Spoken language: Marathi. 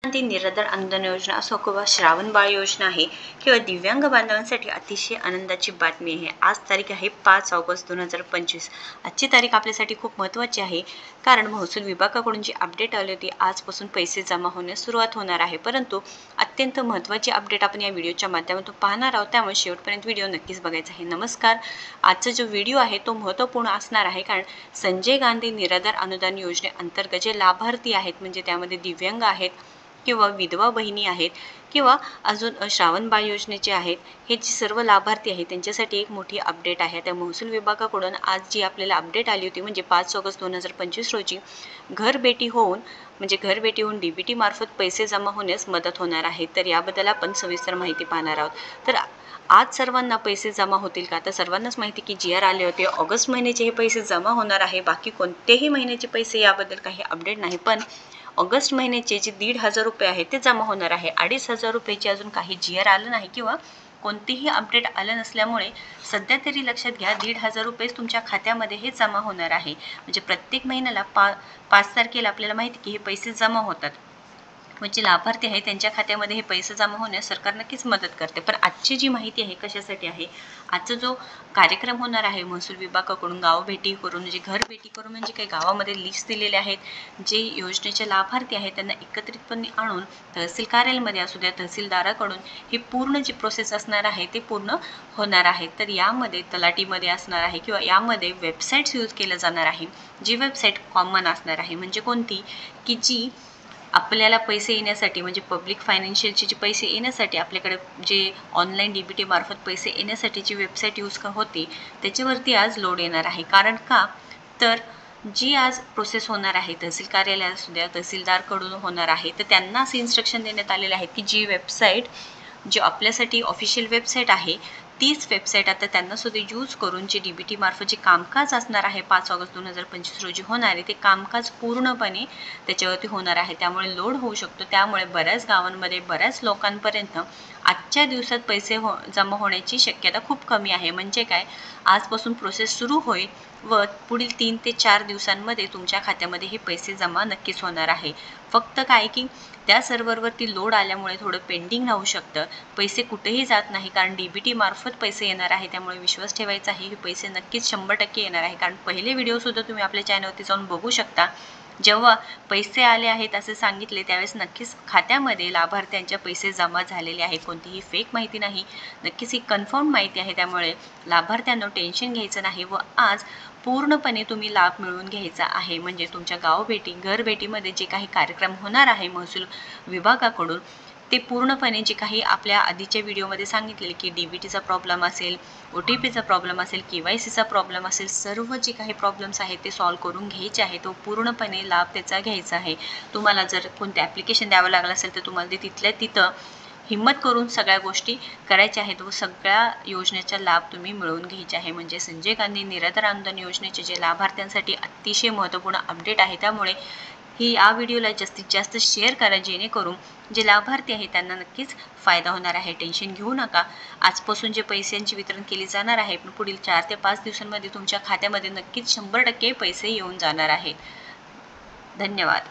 ती निराधार अनुदान योजना असो किंवा श्रावण बाळ योजना आहे किंवा दिव्यांग बांधवांसाठी अतिशय आनंदाची बातमी आहे। आज तारीख आहे 5 ऑगस्ट 2025। आजची तारीख आपल्यासाठी खूप महत्त्वाची आहे, कारण महसूल विभागाकडून जी अपडेट आली होती आजपासून पैसे जमा होण्यास सुरुवात होणार आहे। परंतु अत्यंत महत्त्वाची अपडेट आपण या व्हिडिओच्या माध्यमातून पाहणार आहोत, त्यामुळे शेवटपर्यंत व्हिडिओ नक्कीच बघायचा आहे। नमस्कार, आजचा जो व्हिडिओ आहे तो महत्त्वपूर्ण असणार आहे, कारण संजय गांधी निराधार अनुदान योजनेअंतर्गत जे लाभार्थी आहेत, म्हणजे त्यामध्ये दिव्यांग आहेत किंवा विधवा बहिणी आहेत किंवा अजून श्रावण बाळ योजनेचे आहेत, हे जे सर्व लाभार्थी आहेत त्यांच्यासाठी एक मोठी अपडेट आहे। त्या महसूल विभागाकडून आज जी आपल्याला अपडेट आली होती, म्हणजे 5 ऑगस्ट 2025 रोजी घरभेटी होऊन डीबीटी मार्फत पैसे जमा होण्यास मदत होणार आहे। तर याबद्दल आपण सविस्तर माहिती पाहणार आहोत। तर आज सर्वांना पैसे जमा होतील का? तर सर्वांनाच माहिती की GR आले होते, ऑगस्ट महिन्याचे हे पैसे जमा होणार आहे। बाकी कोणतेही महिन्याचे पैसे याबद्दल काही अपडेट नाही, पण ऑगस्ट महिन्याचे जे 1,500 रुपये आहेत ते जमा होणार आहे। 2,500 रुपयाचे अजून काही GR आलं नाही किंवा कोणतेही अपडेट आलं नसल्यामुळे सध्या तरी लक्षात घ्या, 1,500 रुपये तुमच्या खात्यामध्ये हे जमा होणार आहे। म्हणजे प्रत्येक महिन्याला 5 तारखेला आपल्याला माहिती की हे पैसे जमा होतात, म्हणजे लाभार्थी आहे त्यांच्या खात्यामध्ये हे पैसे जमा होण्यास सरकार नक्कीच मदत करते। पण आजची जी माहिती आहे कशासाठी आहे, आजचा जो कार्यक्रम होणार आहे महसूल विभागाकडून गावभेटी करून, म्हणजे घरभेटी करून, म्हणजे काही गावामध्ये लिस्ट दिलेले आहेत, जे योजनेचे लाभार्थी आहेत त्यांना एकत्रितपणे आणून तहसील कार्यालयामध्ये असू द्या तहसीलदाराकडून ही पूर्ण जी प्रोसेस असणार आहे ते पूर्ण होणार आहे। तर यामध्ये तलाठीमध्ये असणार आहे किंवा यामध्ये वेबसाईट्स यूज केलं जाणार आहे, जी वेबसाईट कॉमन असणार आहे। म्हणजे कोणती की जी आपल्याला पैसे येण्यासाठी, म्हणजे पब्लिक फायनान्शियलचे जे पैसे येण्यासाठी आपल्याकडे जे ऑनलाईन डीबीटी मार्फत पैसे येण्यासाठी जी वेबसाईट यूज होती त्याच्यावरती आज लोड येणार आहे। कारण का, तर जी आज प्रोसेस होणार आहे तहसील कार्यालय असू द्या तहसीलदारकडून होणार आहे, तर त्यांना असे इन्स्ट्रक्शन देण्यात आलेले आहेत की जी वेबसाईट जी आपल्यासाठी ऑफिशियल वेबसाईट आहे तीच वेबसाईट आता त्यांना सुद्धा यूज करून जे डीबीटी मार्फत जे कामकाज असणार आहे 5 ऑगस्ट 2025 रोजी होणारे ते कामकाज पूर्णपणे त्याच्यावरती होणार आहे। त्यामुळे लोड होऊ शकतो, त्यामुळे बऱ्याच गावांमध्ये बऱ्याच लोकांपर्यंत आजच्या दिवसात पैसे जमा होण्याची शक्यता खूप कमी आहे। म्हणजे काय, आजपासून प्रोसेस सुरू होईल व पुढील 3 ते 4 दिवसांमध्ये तुमच्या खात्यामध्ये हे पैसे जमा नक्कीच होणार आहे। फक्त काय की त्या सर्व्हरवरती लोड आल्यामुळे थोडं पेंडिंग राहू शकतं, पैसे कुठेही जात नाही, कारण डीबीटी मार्फत पैसे येणार आहे। त्यामुळे विश्वास ठेवायचा आहे, हे पैसे नक्कीच 100% येणार आहे। कारण पहिले व्हिडिओसुद्धा तुम्ही आपल्या चॅनलवरती जाऊन बघू शकता, जेव्हा पैसे आले आहेत असे सांगितले त्यावेळेस नक्कीच खात्यामध्ये लाभार्थ्यांच्या पैसे जमा झालेले आहे, कोणतीही फेक माहिती नाही, नक्कीच ही कन्फर्म माहिती आहे। त्यामुळे लाभार्थ्यांना टेन्शन घ्यायचं नाही व आज पूर्णपणे तुम्ही लाभ मिळवून घ्यायचा आहे। म्हणजे तुमच्या गावभेटी घरभेटीमध्ये जे काही कार्यक्रम होणार आहे महसूल विभागाकडून, ते पूर्णपणे जे काही आपल्या आधीच्या व्हिडिओमध्ये सांगितलेले की डीबीटीचा प्रॉब्लेम असेल, OTPचा प्रॉब्लेम असेल, KYCचा प्रॉब्लेम असेल, सर्व जे काही प्रॉब्लेम्स आहेत ते सॉल्व्ह करून घ्यायचे आहे, तो पूर्णपणे लाभ त्याचा घ्यायचा आहे। तुम्हाला जर कोणते ॲप्लिकेशन द्यावं लागलं असेल तर तुम्हाला ते तिथल्या तिथं हिम्मत करून सगळ्या गोष्टी करायच्या आहेत व सगळ्या योजनेचा लाभ तुम्ही मिळवून घ्यायचे आहे। म्हणजे संजय गांधी निराधार अनुदान योजनेचे जे लाभार्थ्यांसाठी अतिशय महत्त्वपूर्ण अपडेट आहे, त्यामुळे या व्हिडिओला जास्तीत जास्त शेअर करा, जेणेकरून जे लाभार्थी आहेत त्यांना नक्कीच फायदा होणार आहे। टेन्शन घेऊ नका, आजपासून जे पैशांची वितरण केली जाणार आहे, पण पुढील 4 ते 5 दिवसांमध्ये तुमच्या खात्यामध्ये नक्कीच 100% पैसे येऊन जाणार आहेत। धन्यवाद।